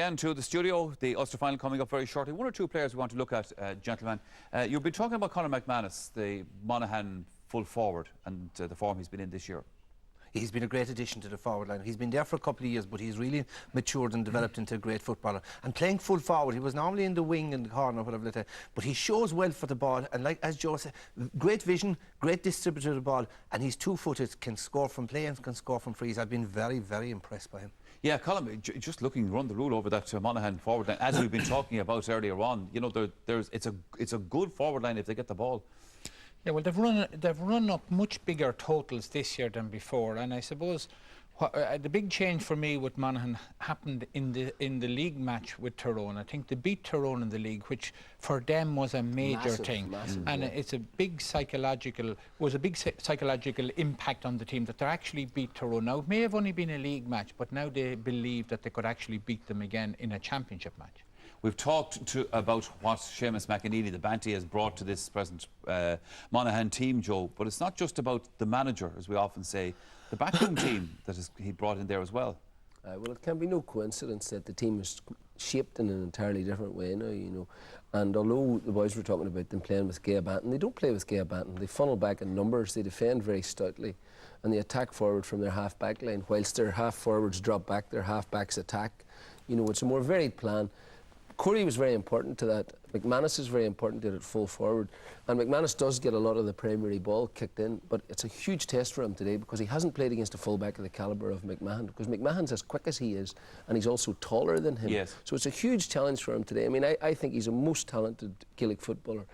And to the studio, the Ulster final coming up very shortly. One or two players we want to look at, gentlemen. You've been talking about Conor McManus, the Monaghan full forward, and the form he's been in this year. He's been a great addition to the forward line. He's been there for a couple of years, but he's really matured and developed into a great footballer. And playing full forward, he was normally in the wing in the corner, whatever, but he shows well for the ball. And like as Joe said, great vision, great distributor of the ball, and he's two-footed, can score from play and can score from frees. I've been very, very impressed by him. Yeah, Colin, just looking, run the rule over that Monaghan forward line, as we've been talking about earlier on. You know, it's a good forward line if they get the ball. Yeah, well, they've run up much bigger totals this year than before, and I suppose the big change for me with Monaghan happened in the league match with Tyrone. I think they beat Tyrone in the league, which for them was a major thing, and it's a big psychological impact on the team that they actually beat Tyrone. Now it may have only been a league match, but now they believe that they could actually beat them again in a championship match. We've talked about what Seamus McEneely, the Banty, has brought to this present Monaghan team, Joe, but it's not just about the manager, as we often say, the backroom team that he brought in there as well. Well, it can be no coincidence that the team is shaped in an entirely different way now, you know. And although the boys were talking about them playing with Gay Banton, they don't play with Gay Banton. They funnel back in numbers, they defend very stoutly, and they attack forward from their half-back line. Whilst their half-forwards drop back, their half-backs attack. You know, it's a more varied plan. Corey was very important to that. McManus is very important to it full forward. And McManus does get a lot of the primary ball kicked in, but it's a huge test for him today because he hasn't played against a fullback of the calibre of McMahon, because McMahon's as quick as he is, and he's also taller than him. Yes. So it's a huge challenge for him today. I mean, I think he's a most talented Gaelic footballer.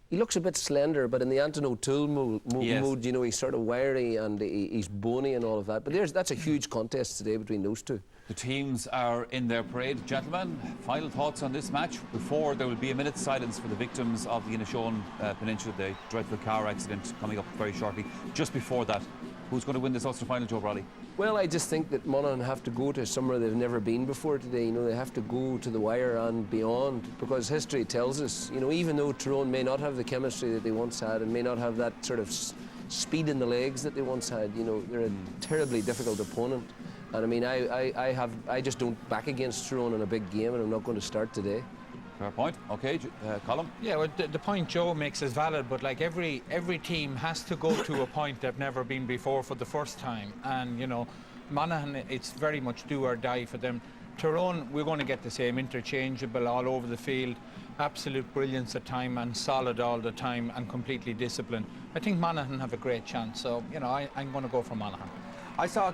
He looks a bit slender, but in the Anton O'Toole mode, you know, he's sort of wiry and he's bony and all of that. But that's a huge contest today between those two. The teams are in their parade. Gentlemen, final thoughts on this match before there will be a minute's silence for the victims of the Inishowen Peninsula, the dreadful car accident coming up very shortly. Just before that, who's going to win this Ulster final, Joe Bradley? Well, I just think that Monaghan have to go to somewhere they've never been before today. You know, they have to go to the wire and beyond, because history tells us, you know, even though Tyrone may not have the chemistry that they once had and may not have that sort of speed in the legs that they once had, you know, they're a terribly difficult opponent. And I mean, I just don't back against Tyrone in a big game, and I'm not going to start today. Fair point. Okay, Colin? Yeah, well, the point Joe makes is valid, but like every team has to go to a point they've never been before for the first time. And, you know, Monaghan, it's very much do or die for them. Tyrone, we're going to get the same, interchangeable all over the field, absolute brilliance at time and solid all the time and completely disciplined. I think Monaghan have a great chance, so, you know, I'm going to go for Monaghan. I saw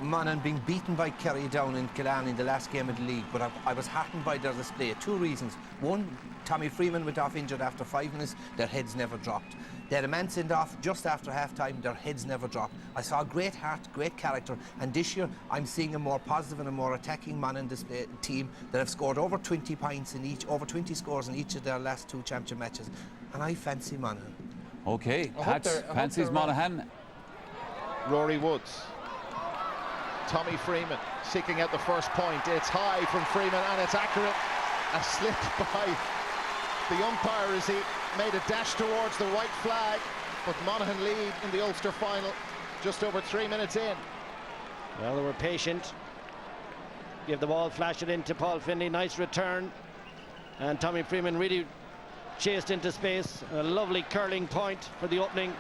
Monaghan being beaten by Kerry down in Killarney in the last game of the league, but I was heartened by their display. Two reasons. One, Tommy Freeman went off injured after 5 minutes, their heads never dropped. They had a man sent off just after half-time, their heads never dropped. I saw great heart, great character, and this year I'm seeing a more positive and a more attacking Monaghan display team that have scored over 20 points in each, over 20 scores in each of their last 2 championship matches, and I fancy Monaghan. Okay, Pat fancies Monaghan. Rory Woods. Tommy Freeman seeking out the first point. It's high from Freeman and it's accurate. A slip by the umpire as he made a dash towards the white flag, but Monaghan lead in the Ulster final just over 3 minutes in. Well, they were patient. Give the ball, flash it into Paul Finlay. Nice return. And Tommy Freeman really chased into space. A lovely curling point for the opening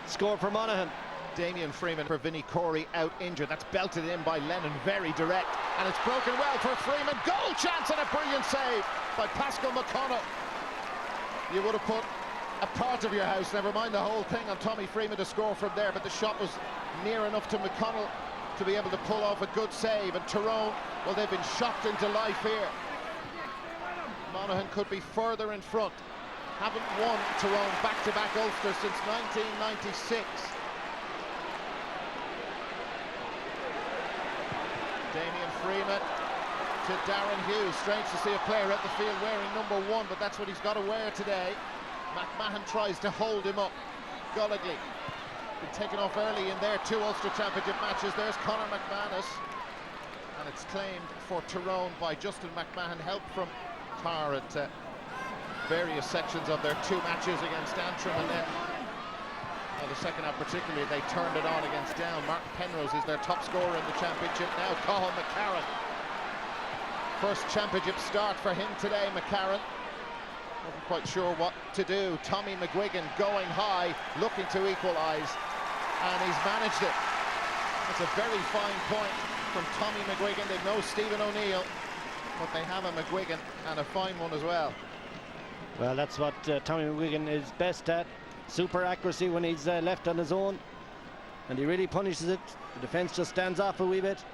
score for Monaghan. Damien Freeman for Vinnie Corey out injured. That's belted in by Lennon, very direct, and it's broken well for Freeman. Goal chance and a brilliant save by Pascal McConnell. You would have put a part of your house, never mind the whole thing, on Tommy Freeman to score from there, but the shot was near enough to McConnell to be able to pull off a good save. And Tyrone, well, they've been shocked into life here. Monaghan could be further in front. Haven't won Tyrone back-to-back Ulster since 1996. Damien Freeman to Darren Hughes. Strange to see a player at the field wearing number 1, but that's what he's got to wear today. McMahon tries to hold him up. Gallagher been taken off early in their 2 Ulster Championship matches. There's Conor McManus, and it's claimed for Tyrone by Justin McMahon. Help from Tar at various sections of their 2 matches against Antrim, and then the second half particularly, they turned it on against Down. Martin Penrose is their top scorer in the championship now. Cathal McCarron First championship start for him today, McCarran. Wasn't quite sure what to do. Tommy McGuigan going high, looking to equalise, and he's managed it. It's a very fine point from Tommy McGuigan. They've no Stephen O'Neill, but they have a McGuigan, and a fine one as well. Well, that's what Tommy McGuigan is best at. Super accuracy when he's left on his own, and he really punishes it. The defence just stands off a wee bit.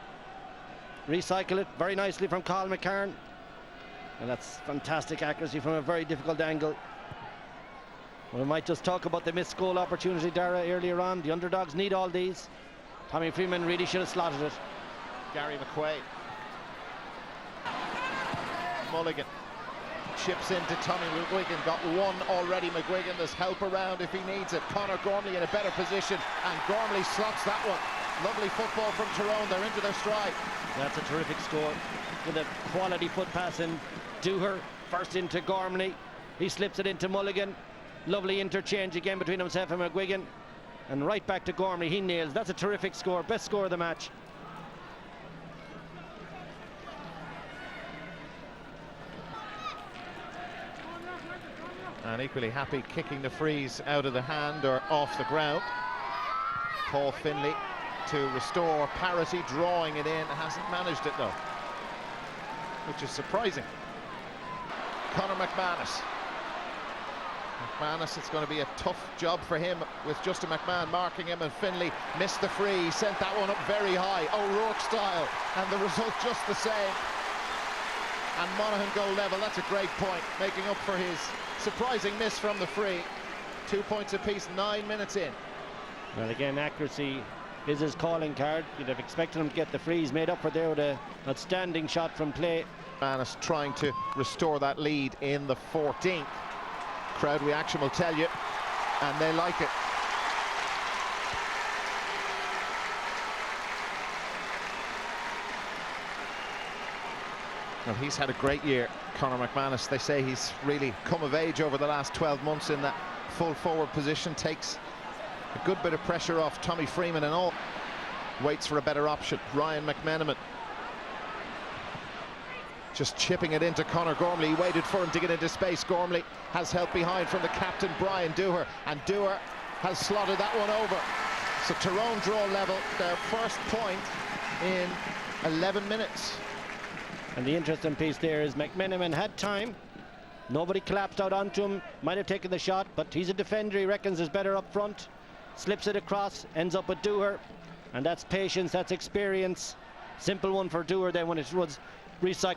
Recycle it very nicely from Carl McCarran, and that's fantastic accuracy from a very difficult angle. Well, we might just talk about the missed goal opportunity, Dara, earlier on. The underdogs need all these. Tommy Freeman really should have slotted it. Gary McQuaid. Mulligan chips into Tommy McGuigan. Got one already. McGuigan, there's help around if he needs it. Conor Gormley in a better position, and Gormley slots that one. Lovely football from Tyrone. They're into their stride. That's a terrific score with a quality foot pass in. Dooher first into Gormley. He slips it into Mulligan. Lovely interchange again between himself and McGuigan. And right back to Gormley. He nails. That's a terrific score. Best score of the match. And equally happy kicking the frees out of the hand or off the ground. Paul Finlay to restore parity, drawing it in. Hasn't managed it though, which is surprising. Conor McManus. McManus, it's going to be a tough job for him with Justin McMahon marking him, and Finlay missed the free. He sent that one up very high, O'Rourke style, and the result just the same. And Monaghan go level. That's a great point, making up for his surprising miss from the free. 2 points apiece, 9 minutes in. Well, again, accuracy is his calling card. You'd have expected him to get the frees made up for there with an outstanding shot from play. Manus trying to restore that lead in the 14th. Crowd reaction will tell you, and they like it. Well, he's had a great year, Conor McManus. They say he's really come of age over the last 12 months in that full forward position. Takes a good bit of pressure off Tommy Freeman and all. Waits for a better option. Ryan McMenamin just chipping it into Conor Gormley. He waited for him to get into space. Gormley has help behind from the captain, Brian Dooher, and Dooher has slotted that one over. So Tyrone draw level, their first point in 11 minutes. And the interesting piece there is McMenamin had time. Nobody collapsed out onto him. Might have taken the shot, but he's a defender. He reckons is better up front. Slips it across, ends up with Dooher. And that's patience, that's experience. Simple one for Dooher then when it was recycled.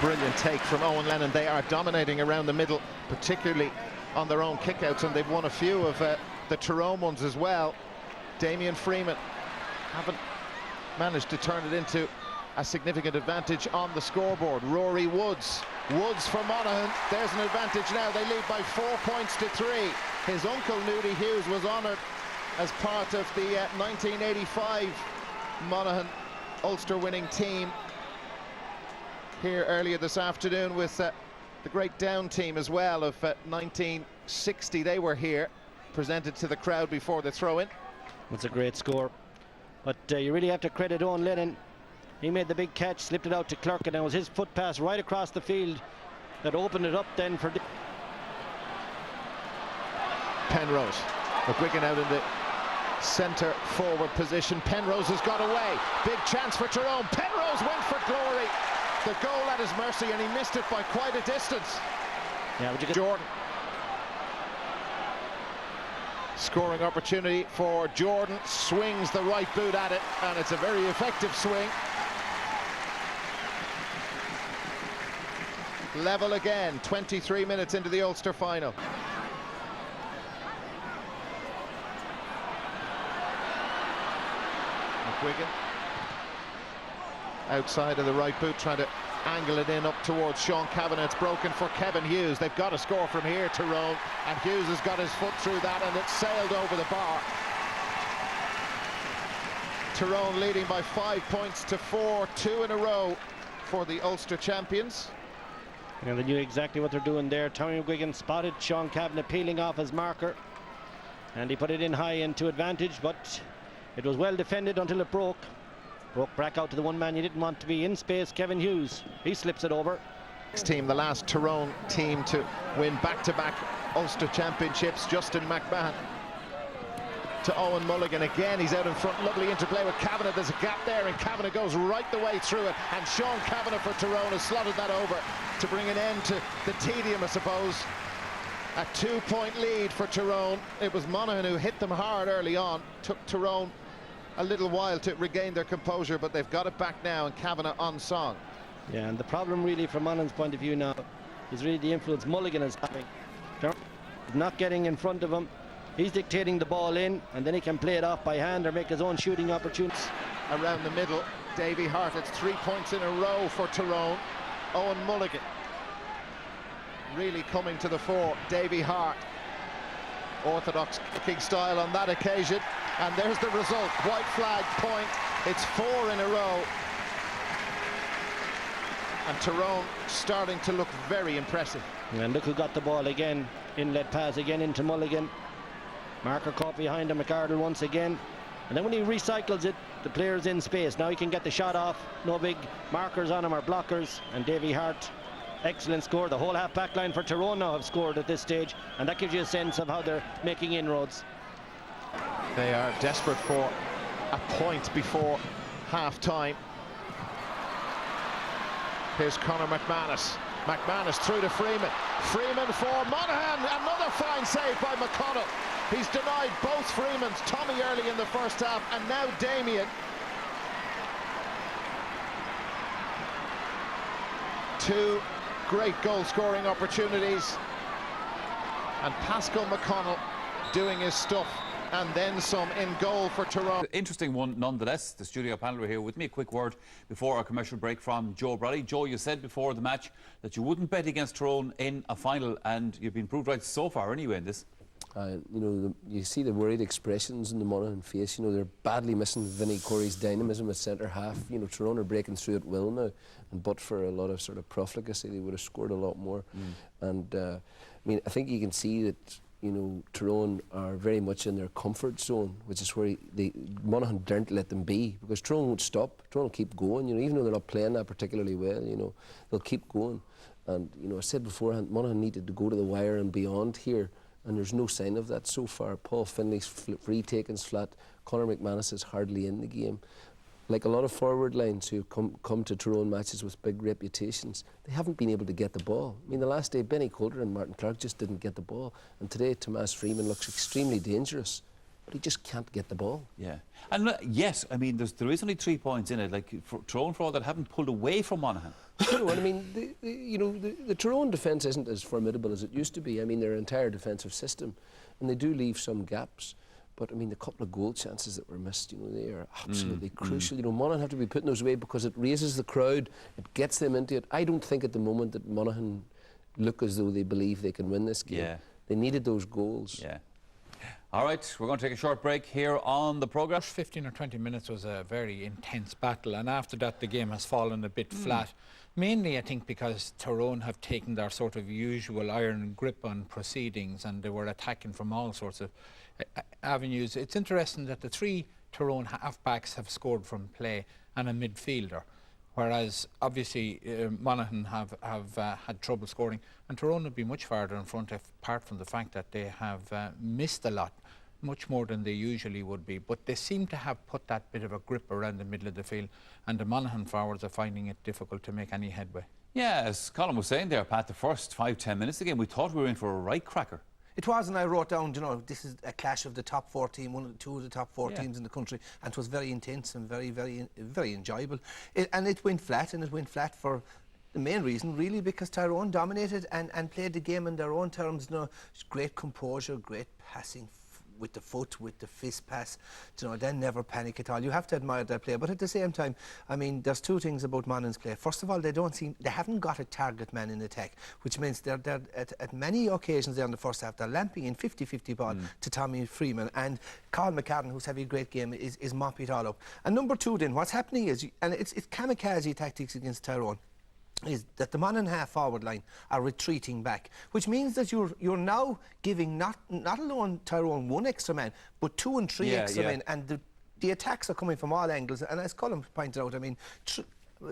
Brilliant take from Owen Lennon. They are dominating around the middle, particularly on their own kickouts, and they've won a few of the Tyrone ones as well. Damien Freeman haven't managed to turn it into a significant advantage on the scoreboard. Rory Woods for Monaghan. There's an advantage now. They lead by 4 points to 3. His uncle Nudie Hughes was honoured as part of the 1985 Monaghan Ulster winning team here earlier this afternoon with the great Down team as well of 1960. They were here, presented to the crowd before the throw-in. That's a great score, but you really have to credit Owen Lennon. He made the big catch, slipped it out to Clerk, and it was his foot pass right across the field that opened it up then for Penrose. McGuigan out in the centre forward position. Penrose has got away. Big chance for Tyrone. Penrose went for glory. The goal at his mercy, and he missed it by quite a distance. Yeah, but you Jordan. Scoring opportunity for Jordan. Swings the right boot at it, and it's a very effective swing. Level again, 23 minutes into the Ulster final. McGuigan outside of the right boot, trying to angle it in up towards Sean Kavanagh. It's broken for Kevin Hughes. They've got to score from here, Tyrone, and Hughes has got his foot through that, and it's sailed over the bar. Tyrone leading by 5 points to 4, 2 in a row for the Ulster champions. And they knew exactly what they're doing there. Tommy McGuigan spotted Sean Kavanagh peeling off his marker, and he put it in high into advantage, but it was well defended until it broke. Broke back out to the one man you didn't want to be in space, Kevin Hughes. He slips it over. Next team, the last Tyrone team to win back-to-back Ulster Championships, Justin McMahon to Owen Mulligan. Again, he's out in front. Lovely interplay with Kavanagh. There's a gap there, and Kavanagh goes right the way through it. And Sean Kavanagh for Tyrone has slotted that over to bring an end to the tedium, I suppose. A 2-point lead for Tyrone. It was Monaghan who hit them hard early on. Took Tyrone a little while to regain their composure, but they've got it back now, and Kavanagh on song. Yeah, and the problem really from Monaghan's point of view now is really the influence Mulligan is having. He's not getting in front of him. He's dictating the ball in, and then he can play it off by hand or make his own shooting opportunities. Around the middle, Davy Hart. It's 3 points in a row for Tyrone. Owen Mulligan really coming to the fore. Davy Hart, orthodox kicking style on that occasion, and there's the result. White flag point. It's 4 in a row, and Tyrone starting to look very impressive. And look who got the ball again. Inlet pass again into Mulligan. Marker caught behind him, McArdle once again. And then when he recycles it, the player's in space. Now he can get the shot off. No big markers on him or blockers. And Davy Hart, excellent score. The whole half-back line for Tyrone now have scored at this stage. And that gives you a sense of how they're making inroads. They are desperate for a point before half-time. Here's Conor McManus. McManus through to Freeman. Freeman for Monaghan. Another fine save by McConnell. He's denied both Freemans, Tommy early in the first half, and now Damien. Two great goal-scoring opportunities. And Pascal McConnell doing his stuff, and then some in goal for Tyrone. Interesting one nonetheless. The studio panel are here with me. A quick word before our commercial break from Joe Bradley. Joe, you said before the match that you wouldn't bet against Tyrone in a final, and you've been proved right so far anyway in this. You know, you see the worried expressions in the Monaghan face. You know, they're badly missing Vinnie Corey's dynamism at centre half. You know, Tyrone are breaking through at will now, and but for a lot of sort of profligacy, they would have scored a lot more. And I mean, I think you can see that, you know, Tyrone are very much in their comfort zone, which is where Monaghan daren't let them be, because Tyrone won't stop. Tyrone will keep going. You know, even though they're not playing that particularly well, you know, they'll keep going. And you know, I said beforehand, Monaghan needed to go to the wire and beyond here. And there's no sign of that so far. Paul Finley's free taking's flat. Conor McManus is hardly in the game. Like a lot of forward lines who come to Tyrone matches with big reputations, they haven't been able to get the ball. I mean, the last day, Benny Coulter and Martin Clark just didn't get the ball. And today, Tomas Freeman looks extremely dangerous, but he just can't get the ball. Yeah. And yes, I mean, there is only 3 points in it. Like, for Tyrone, for all that, haven't pulled away from Monaghan. You know, and I mean, the Tyrone defence isn't as formidable as it used to be. I mean, their entire defensive system, and they do leave some gaps. But I mean, the couple of goal chances that were missed, you know, they are absolutely crucial. You know, Monaghan have to be putting those away because it raises the crowd, it gets them into it. I don't think at the moment that Monaghan look as though they believe they can win this game. Yeah. They needed those goals. Yeah. All right, we're going to take a short break here on the programme. 15 or 20 minutes was a very intense battle, and after that the game has fallen a bit flat. Mainly, I think, because Tyrone have taken their sort of usual iron grip on proceedings, and they were attacking from all sorts of avenues. It's interesting that the 3 Tyrone half-backs have scored from play and a midfielder, whereas obviously Monaghan have had trouble scoring, and Tyrone would be much farther in front apart from the fact that they have missed a lot, much more than they usually would be, but they seem to have put that bit of a grip around the middle of the field, and the Monaghan forwards are finding it difficult to make any headway. Yeah, as Colin was saying there, Pat, the first 5-10 minutes of the game, we thought we were in for a right cracker. It was, and I wrote down, you know, this is a clash of the top 4 teams, two of the top 4 teams in the country, and it was very intense and very, very enjoyable. And it went flat, and it went flat for the main reason, really, because Tyrone dominated and played the game in their own terms. You know, great composure, great passing with the foot, with the fist pass. You know, they never panic at all. You have to admire their play, but at the same time, I mean, there's 2 things about Monaghan's play. First of all, they haven't got a target man in attack, which means they're at many occasions there in the first half, they're lamping in 50-50 ball to Tommy Freeman, and Carl McCartan, who's having a great game, is mopping it all up. And number 2 then, what's happening is, and it's kamikaze tactics against Tyrone, is that the Monaghan half-forward line are retreating back, which means that you're now giving not alone Tyrone 1 extra man, but 2 and 3 extra men, and the attacks are coming from all angles, and as Colin pointed out, I mean,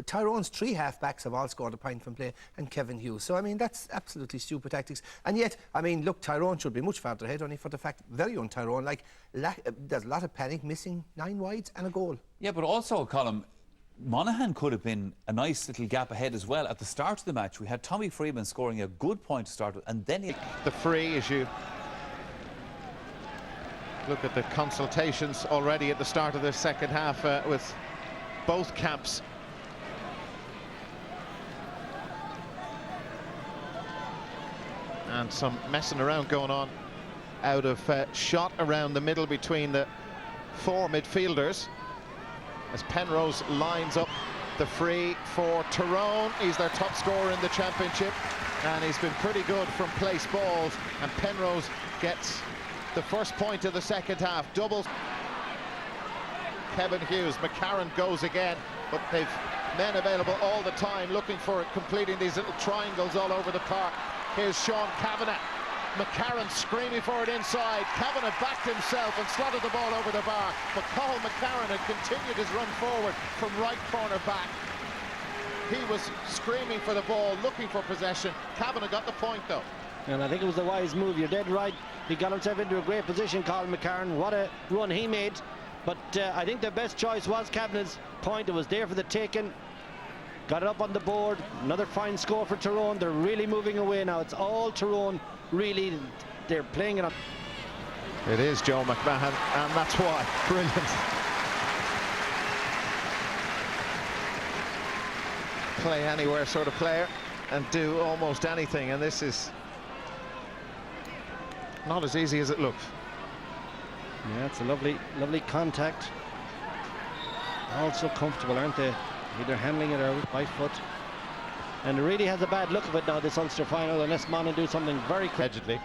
Tyrone's 3 half-backs have all scored a point from play, and Kevin Hughes. So, I mean, that's absolutely stupid tactics. And yet, I mean, look, Tyrone should be much farther ahead, only for the fact, very young Tyrone, like, there's a lot of panic, missing 9 wides and a goal. Yeah, but also, Colin, Monaghan could have been a nice little gap ahead as well. At the start of the match, we had Tommy Freeman scoring a good point to start with, and then he... The free, as you look at the consultations already at the start of the second half with both camps. And some messing around going on out of shot around the middle between the 4 midfielders as Penrose lines up the free for Tyrone. He's their top scorer in the championship, and he's been pretty good from place balls, and Penrose gets the first point of the second half. Doubles. Kevin Hughes, McCarron goes again, but they've men available all the time looking for it, completing these little triangles all over the park. Here's Sean Kavanagh. McCarron screaming for it inside. Kavanagh backed himself and slotted the ball over the bar. But Cathal McCarron had continued his run forward from right corner back. He was screaming for the ball, looking for possession. Kavanagh got the point, though. And I think it was a wise move. You're dead right. He got himself into a great position, Cathal McCarron. What a run he made. But I think the best choice was Kavanagh's point. It was there for the taking. Got it up on the board. Another fine score for Tyrone. They're really moving away now. It's all Tyrone, really. They're playing it on. It is Joe McMahon, and that's why. Brilliant. Play anywhere sort of player and do almost anything, and this is not as easy as it looks. Yeah, it's a lovely contact. All so comfortable, aren't they? Either handling it or by foot. And it really has a bad look of it now, this Ulster final, unless Monaghan do something very quick. Allegedly.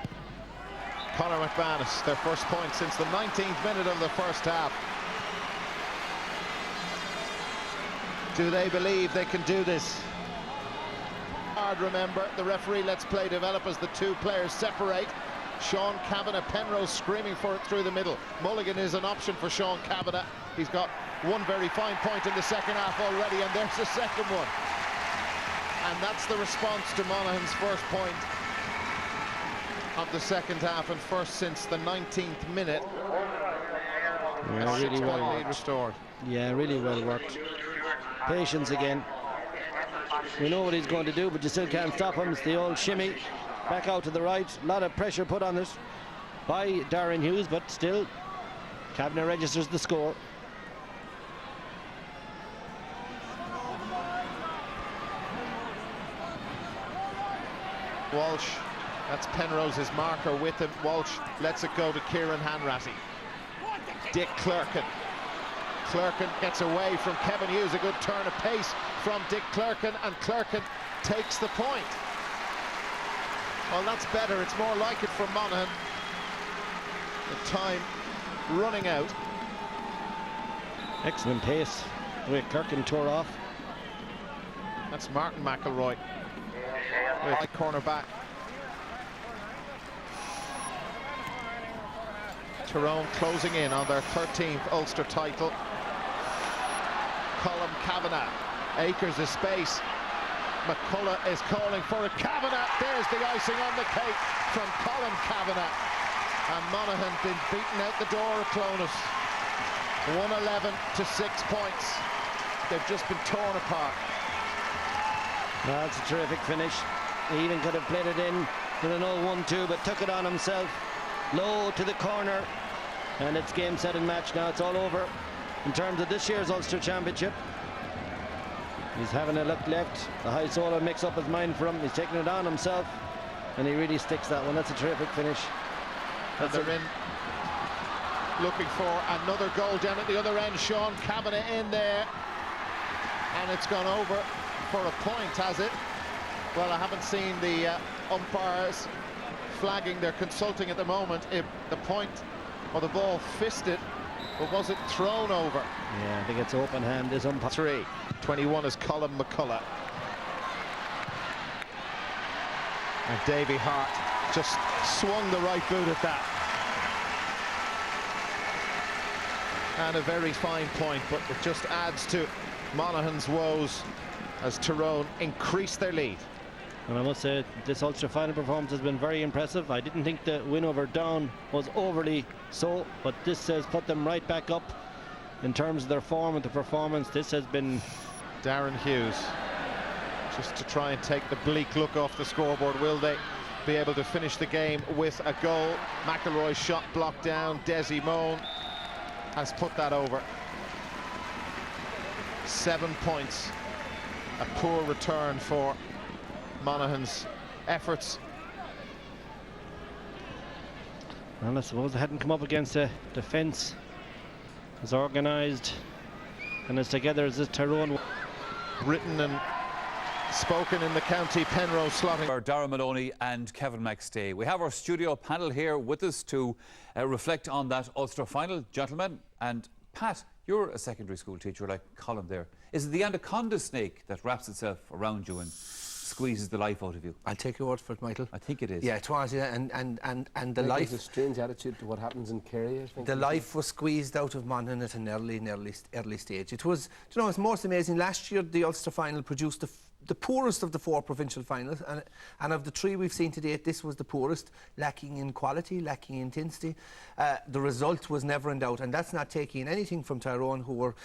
Conor McManus, their first point since the 19th minute of the first half. Do they believe they can do this? Hard, remember, the referee lets play develop as the 2 players separate. Sean Kavanagh, Penrose screaming for it through the middle. Mulligan is an option for Sean Kavanagh. He's got one very fine point in the second half already, and there's the second one. And that's the response to Monaghan's first point of the second half, and first since the 19th minute. Yeah, really well lead restored. Yeah, really well worked. Patience again. We know what he's going to do, but you still can't stop him. It's the old shimmy. Back out to the right. A lot of pressure put on it by Darren Hughes, but still Kavanagh registers the score. Walsh, that's Penrose's marker with him. Walsh lets it go to Kieran Hanratty. Dick Clerkin. Clerkin gets away from Kevin Hughes. A good turn of pace from Dick Clerkin, and Clerkin takes the point. Well, that's better. It's more like it from Monaghan. The time running out. Excellent pace. The way Clerkin tore off. That's Martin McElroy. With right corner back. Tyrone closing in on their 13th Ulster title. Colm Kavanagh. Acres of space. McCullough is calling for it. Kavanagh, there's the icing on the cake from Colm Kavanagh. And Monaghan been beaten out the door of Clonus. 111 to 6 points. They've just been torn apart. That's a terrific finish. He even could have played it in with an 0-1-2, but took it on himself. Low to the corner. And it's game, set and match now. It's all over in terms of this year's Ulster Championship. He's having a look left. The high solo makes up his mind for him. He's taking it on himself, and he really sticks that one. That's a terrific finish. And they're in looking for another goal down at the other end. Sean Kavanagh in there, and it's gone over for a point, has it? Well, I haven't seen the umpires flagging. They're consulting at the moment if the point or the ball fisted, or was it thrown over? Yeah, I think it's open hand. This umpire. 21 is Colm McCullough. And Davy Hart just swung the right boot at that. And a very fine point, but it just adds to Monaghan's woes as Tyrone increase their lead. And I must say, this Ulster final performance has been very impressive. I didn't think the win over Down was overly so, but this has put them right back up in terms of their form and the performance. This has been... Darren Hughes, just to try and take the bleak look off the scoreboard. Will they be able to finish the game with a goal? McElroy's shot blocked down. Desi Moan has put that over. 7 points. A poor return for Monaghan's efforts. Well, I suppose they hadn't come up against a defence as organised and as together as this Tyrone. Written and spoken in the county Penrose slotting. Darragh Maloney and Kevin McStay. We have our studio panel here with us to reflect on that Ulster final, gentlemen. And Pat, you're a secondary school teacher like Colin there. Is it the anaconda snake that wraps itself around you and squeezes the life out of you? I'll take your word for it, Michael. I think it is. Yeah, it was, yeah, and the life... There's a strange attitude to what happens in Kerry, I think. The life was squeezed out of Monaghan at an early stage. It was, you know, it's most amazing. Last year, the Ulster final produced the poorest of the 4 provincial finals, and of the 3 we've seen to date, this was the poorest, lacking in quality, lacking in intensity. The result was never in doubt, and that's not taking anything from Tyrone, who were...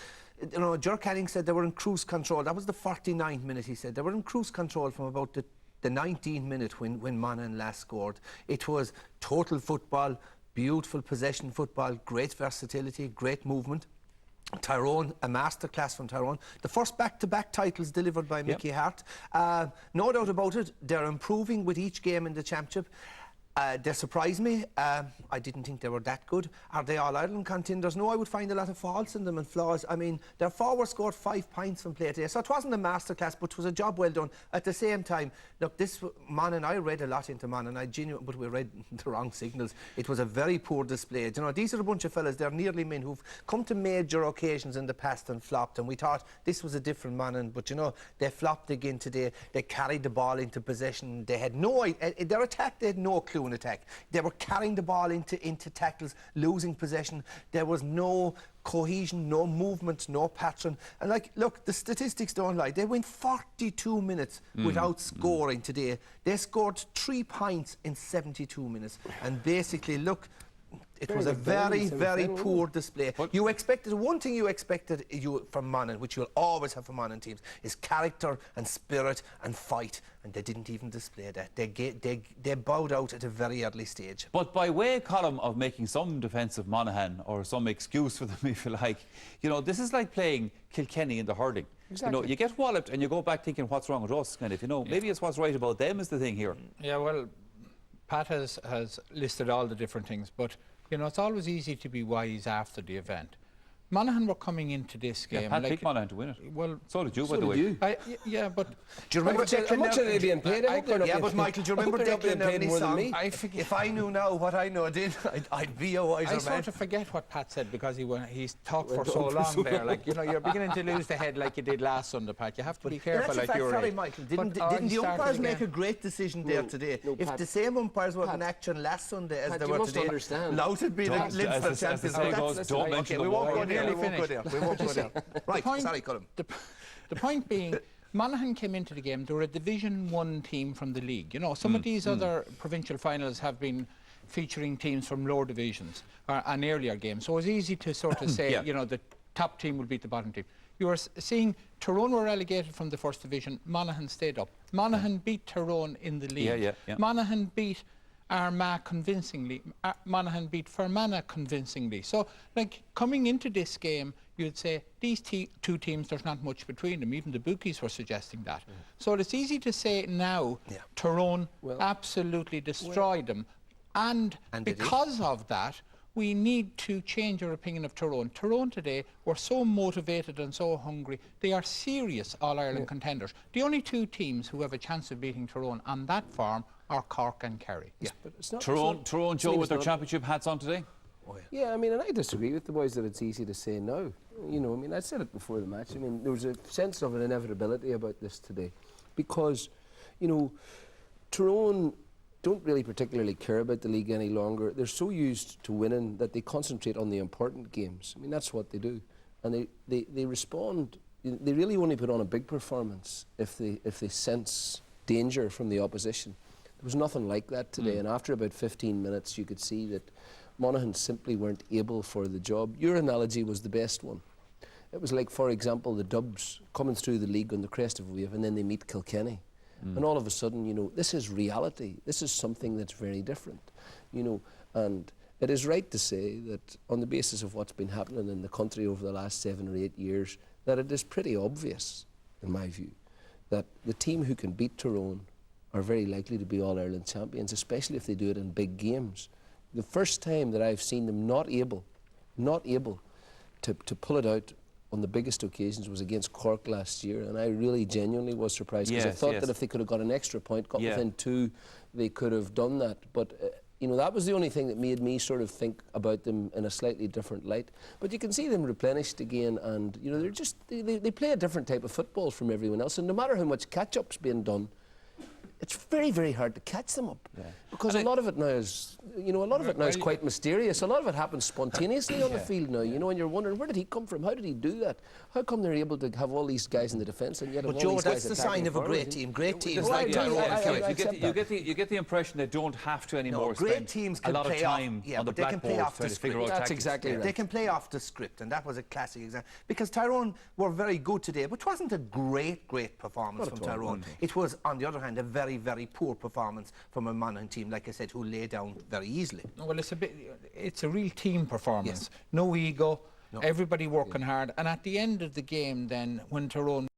You know, Ger Canning said they were in cruise control. That was the 49th minute, he said. They were in cruise control from about the 19th minute when Monaghan last scored. It was total football, beautiful possession football, great versatility, great movement. Tyrone, a masterclass from Tyrone. The first back-to-back titles delivered by Mickey Hart. No doubt about it, they're improving with each game in the championship. They surprised me. I didn't think they were that good. Are they All-Ireland contenders? No, I would find a lot of faults in them and flaws. I mean, their forward scored 5 points from play today, so it wasn't a masterclass, but it was a job well done. At the same time, look, this Monaghan, I read a lot into Monaghan, but we read the wrong signals. It was a very poor display. You know, these are a bunch of fellas, they're nearly men who've come to major occasions in the past and flopped, and we thought this was a different Monaghan, but you know, they flopped again today. They carried the ball into possession. They had no... their attack, they had no clue in attack. They were carrying the ball into tackles, losing possession. There was no cohesion, no movement, no pattern. And like, look, the statistics don't lie. They went 42 minutes without scoring today. They scored 3 points in 72 minutes. And basically, look, it was a very, very poor display. You expected, one thing you expected from Monaghan, which you'll always have from Monaghan teams, is character and spirit and fight, and they didn't even display that. They bowed out at a very early stage. But by way, Colin, of making some defence of Monaghan, or some excuse for them, if you like, you know, this is like playing Kilkenny in the hurling. Exactly. You know, you get walloped and you go back thinking, what's wrong with us? Kind of, you know, maybe it's what's right about them is the thing here. Yeah, well, Pat has listed all the different things, but you know, it's always easy to be wise after the event. Monaghan were coming into this game. Pat picked Monaghan to win it. Well, so did you, by the way. Yeah, but do you remember how much are they being paid? Yeah, but Michael, do you remember Declan Early's song? If I knew now what I know then, I'd be a wiser man. I sort of forget what Pat said because he's talked for so long there. Like, you know, you're beginning to lose the head like you did last Sunday, Pat. You have to be careful like you're. Sorry, Michael. Didn't the umpires make a great decision there today? If the same umpires were in action last Sunday as they were today, Louth would be the Leinster champions. Don't mention we won't go there. We won't go there. Right, sorry, Colin. The point being, Monaghan came into the game, they were a Division 1 team from the league. You know, some of these other provincial finals have been featuring teams from lower divisions and earlier games. So it was easy to sort of say, you know, the top team will beat the bottom team. You were seeing Tyrone were relegated from the first division, Monaghan stayed up. Monaghan beat Tyrone in the league. Monaghan beat Armagh convincingly. Monaghan beat Fermanagh convincingly. So, like, coming into this game, you'd say these two teams, there's not much between them. Even the bookies were suggesting that. So it's easy to say now Tyrone absolutely destroyed them. And because of that, we need to change our opinion of Tyrone. Tyrone today were so motivated and so hungry. They are serious All-Ireland contenders. The only 2 teams who have a chance of beating Tyrone on that form are Cork and Kerry. But it's not Tyrone, Joe, with their championship hats on today? Yeah, I mean, and I disagree with the boys that it's easy to say now. You know, I mean, I said it before the match. I mean, there was a sense of an inevitability about this today because, you know, Tyrone don't really particularly care about the league any longer. They're so used to winning that they concentrate on the important games. I mean, that's what they do. And they respond. They really only put on a big performance if they sense danger from the opposition. There was nothing like that today, and after about 15 minutes you could see that Monaghan simply weren't able for the job. Your analogy was the best one. It was like, for example, the Dubs coming through the league on the crest of a wave, and then they meet Kilkenny. And all of a sudden, you know, this is reality. This is something that's very different, you know. And it is right to say that on the basis of what's been happening in the country over the last 7 or 8 years, that it is pretty obvious, in my view, that the team who can beat Tyrone are very likely to be All-Ireland champions, especially if they do it in big games. The first time that I've seen them not able to pull it out on the biggest occasions was against Cork last year, and I really genuinely was surprised, because I thought that if they could have got an extra point, got within 2, they could have done that. But you know, that was the only thing that made me sort of think about them in a slightly different light. But you can see them replenished again, and you know, they're just they play a different type of football from everyone else, and no matter how much catch-up's being done, it's very, very hard to catch them up, because a lot of it now is, you know, is quite mysterious. A lot of it happens spontaneously on the field now, you know, and you're wondering, where did he come from? How did he do that? How come they're able to have all these guys in the defence and yet have all Joe, these guys that's the sign of a great team. Great teams like Tyrone. You get the impression they don't have to anymore great teams can a lot of play time off, on the but they can play blackboard off the trying to figure out script. That's tactics. exactly right. They can play off the script, and that was a classic example. Because Tyrone were very good today, but it wasn't a great performance from Tyrone. It was, on the other hand, a very, very poor performance from a Monaghan team, like I said, who lay down very easily. Well, it's a real team performance. No ego, everybody working hard, and at the end of the game then, when Tyrone